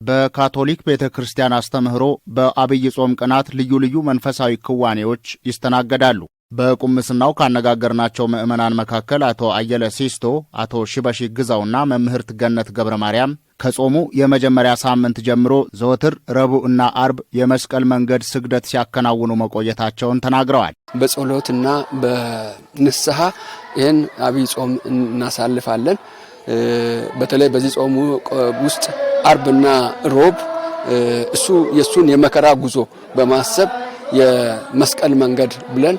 በካቶሊክ ቤተክርስቲያን አስተምህሮ በአብይ ጾም ቀናት ልዩ ልዩ መንፈሳዊ ክዋኔዎች ይስተናገዳሉ። በቁምስናው ካነጋገርናቸው ምዕመናን መካከል አቶ አየለ ሲስቶ፣ አቶ ሽበሺ ግዛውና መምህርት ገነት ገብረ ማርያም ከጾሙ የመጀመሪያ ሳምንት ጀምሮ ዘወትር ረቡዕና አርብ የመስቀል መንገድ ስግደት ሲያከናውኑ መቆየታቸውን ተናግረዋል። በጸሎትና በንስሐ ይህን አብይ ጾም እናሳልፋለን። በተለይ በዚህ ጾሙ ውስጥ አርብና ሮብ የሱን የመከራ ጉዞ በማሰብ የመስቀል መንገድ ብለን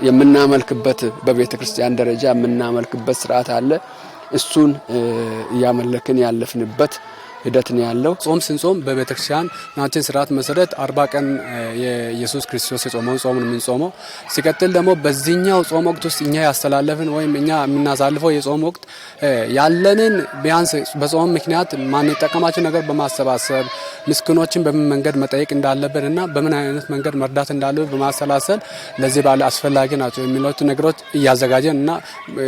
የምናመልክበት በቤተ ክርስቲያን ደረጃ የምናመልክበት ስርዓት አለ። እሱን ያመለክን ያለፍንበት ሂደት ነው ያለው። ጾም ስንጾም በቤተክርስቲያን ናችን ስርዓት መሰረት 40 ቀን የኢየሱስ ክርስቶስ የጾመውን ጾም ነው የምንጾመው። ሲቀጥል ደግሞ በዚህኛው ጾም ወቅት ውስጥ እኛ ያስተላለፍን ወይም እኛ የምናሳልፈው የጾም ወቅት ያለንን ቢያንስ በጾም ምክንያት ማንጠቀማቸው ነገር በማሰባሰብ ምስኪኖችን በምን መንገድ መጠየቅ እንዳለብንና በምን አይነት መንገድ መርዳት እንዳለብን በማሰላሰል ለዚህ ባለ አስፈላጊ ናቸው የሚሉት ነገሮች እያዘጋጀን እና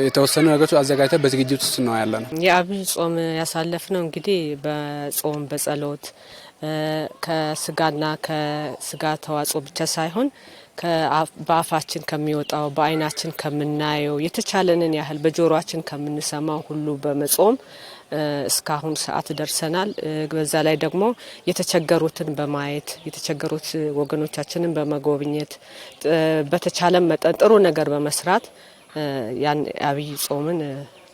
የተወሰኑ ነገሮች አዘጋጅተን በዝግጅት ውስጥ ነው ያለነው። የአብይ ጾም ያሳለፍነው እንግዲህ ጾም በጸሎት ከስጋና ከስጋ ተዋጽኦ ብቻ ሳይሆን በአፋችን ከሚወጣው በአይናችን ከምናየው የተቻለንን ያህል በጆሮአችን ከምንሰማው ሁሉ በመጾም እስካሁን ሰዓት ደርሰናል። በዛ ላይ ደግሞ የተቸገሩትን በማየት የተቸገሩት ወገኖቻችንን በመጎብኘት በተቻለ መጠን ጥሩ ነገር በመስራት ያን አብይ ጾምን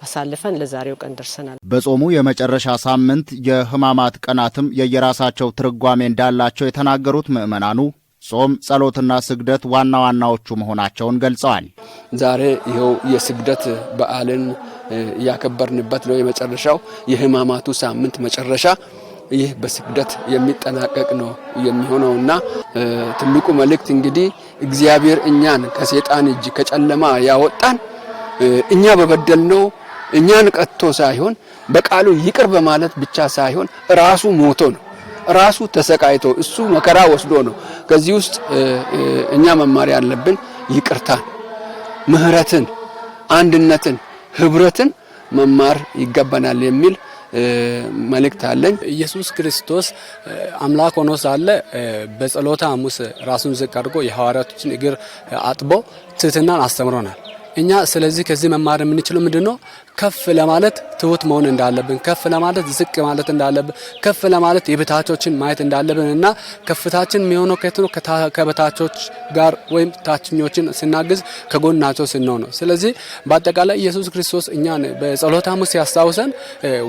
አሳልፈን ለዛሬው ቀን ደርሰናል። በጾሙ የመጨረሻ ሳምንት የሕማማት ቀናትም የየራሳቸው ትርጓሜ እንዳላቸው የተናገሩት ምዕመናኑ ጾም፣ ጸሎትና ስግደት ዋና ዋናዎቹ መሆናቸውን ገልጸዋል። ዛሬ ይኸው የስግደት በዓልን ያከበርንበት ነው። የመጨረሻው የሕማማቱ ሳምንት መጨረሻ ይህ በስግደት የሚጠናቀቅ ነው የሚሆነውና ትልቁ መልእክት እንግዲህ እግዚአብሔር እኛን ከሰይጣን እጅ ከጨለማ ያወጣን እኛ በበደልነው እኛን ቀጥቶ ሳይሆን በቃሉ ይቅር በማለት ብቻ ሳይሆን ራሱ ሞቶ ነው፣ ራሱ ተሰቃይቶ እሱ መከራ ወስዶ ነው። ከዚህ ውስጥ እኛ መማር ያለብን ይቅርታን፣ ምህረትን፣ አንድነትን፣ ህብረትን መማር ይገባናል የሚል መልእክት አለኝ። ኢየሱስ ክርስቶስ አምላክ ሆኖ ሳለ በጸሎተ ሐሙስ ራሱን ዝቅ አድርጎ የሐዋርያቶችን እግር አጥቦ ትህትናን አስተምሮናል። እኛ ስለዚህ ከዚህ መማር የምንችለው ምንድነው? ከፍ ለማለት ትሁት መሆን እንዳለብን፣ ከፍ ለማለት ዝቅ ማለት እንዳለብን፣ ከፍ ለማለት የበታቾችን ማየት እንዳለብንና ከፍታችን የሚሆነው ከበታቾች ጋር ወይም ታችኞችን ስናግዝ ከጎናቸው ስንሆን ነው። ስለዚህ በአጠቃላይ ኢየሱስ ክርስቶስ እኛን በጸሎተ ሐሙስ ያስታውሰን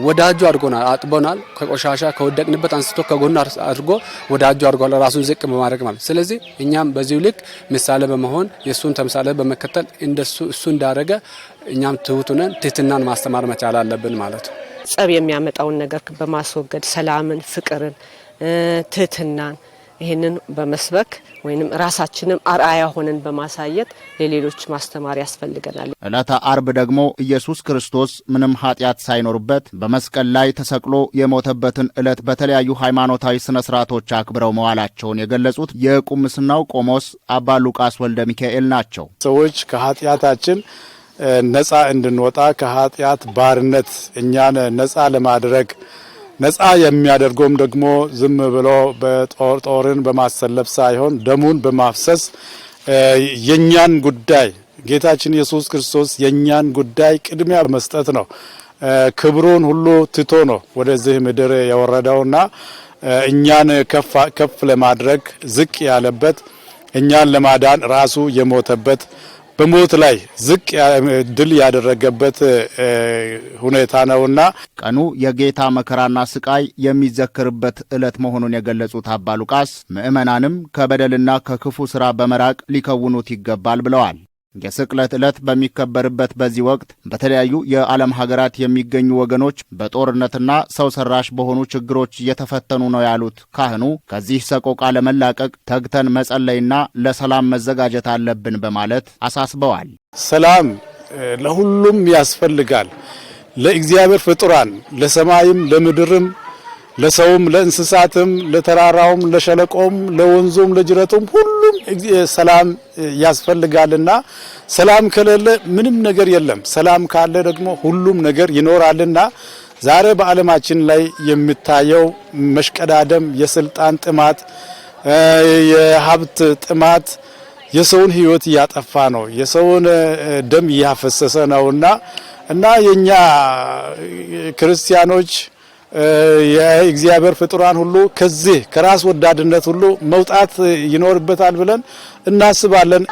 ወዳጁ አድርጎናል፣ አጥቦናል። ከቆሻሻ ከወደቅንበት አንስቶ ከጎን አድርጎ ወዳጁ አድርጓል፣ ራሱን ዝቅ በማድረግ ማለት። ስለዚህ እኛም በዚሁ ልክ ምሳሌ በመሆን የሱን ተምሳሌ በመከተል እንደሱ እሱ እንዳደረገ እኛም ትሁቱንን ትህትናን ማስተማር መቻል አለብን ማለት ነው። ጸብ የሚያመጣውን ነገር በማስወገድ ሰላምን፣ ፍቅርን፣ ትህትናን ይህንን በመስበክ ወይንም ራሳችንም አርአያ ሆነን በማሳየት ለሌሎች ማስተማር ያስፈልገናል። ዕለተ አርብ ደግሞ ኢየሱስ ክርስቶስ ምንም ኃጢአት ሳይኖርበት በመስቀል ላይ ተሰቅሎ የሞተበትን ዕለት በተለያዩ ሃይማኖታዊ ስነ ስርዓቶች አክብረው መዋላቸውን የገለጹት የቁምስናው ቆሞስ አባ ሉቃስ ወልደ ሚካኤል ናቸው። ሰዎች ከኃጢአታችን ነፃ እንድንወጣ ከኃጢአት ባርነት እኛን ነፃ ለማድረግ ነፃ የሚያደርገውም ደግሞ ዝም ብሎ ጦርን በማሰለፍ ሳይሆን ደሙን በማፍሰስ የኛን ጉዳይ ጌታችን ኢየሱስ ክርስቶስ የኛን ጉዳይ ቅድሚያ በመስጠት ነው። ክብሩን ሁሉ ትቶ ነው ወደዚህ ምድር የወረደውና እኛን ከፍ ለማድረግ ዝቅ ያለበት እኛን ለማዳን ራሱ የሞተበት በሞት ላይ ዝቅ ድል ያደረገበት ሁኔታ ነውና ቀኑ የጌታ መከራና ስቃይ የሚዘክርበት ዕለት መሆኑን የገለጹት አባ ሉቃስ ምዕመናንም ከበደልና ከክፉ ሥራ በመራቅ ሊከውኑት ይገባል ብለዋል። የስቅለት ዕለት በሚከበርበት በዚህ ወቅት በተለያዩ የዓለም ሀገራት የሚገኙ ወገኖች በጦርነትና ሰው ሰራሽ በሆኑ ችግሮች እየተፈተኑ ነው ያሉት ካህኑ ከዚህ ሰቆቃ ለመላቀቅ ተግተን መጸለይና ለሰላም መዘጋጀት አለብን በማለት አሳስበዋል። ሰላም ለሁሉም ያስፈልጋል። ለእግዚአብሔር ፍጡራን፣ ለሰማይም ለምድርም ለሰውም ለእንስሳትም ለተራራውም ለሸለቆም ለወንዙም ለጅረቱም ሁሉም ሰላም ያስፈልጋልና ሰላም ከሌለ ምንም ነገር የለም። ሰላም ካለ ደግሞ ሁሉም ነገር ይኖራልና ዛሬ በዓለማችን ላይ የሚታየው መሽቀዳደም፣ የስልጣን ጥማት፣ የሀብት ጥማት የሰውን ሕይወት እያጠፋ ነው፣ የሰውን ደም እያፈሰሰ ነውና የኛ ክርስቲያኖች የእግዚአብሔር ፍጡራን ሁሉ ከዚህ ከራስ ወዳድነት ሁሉ መውጣት ይኖርበታል ብለን እናስባለን።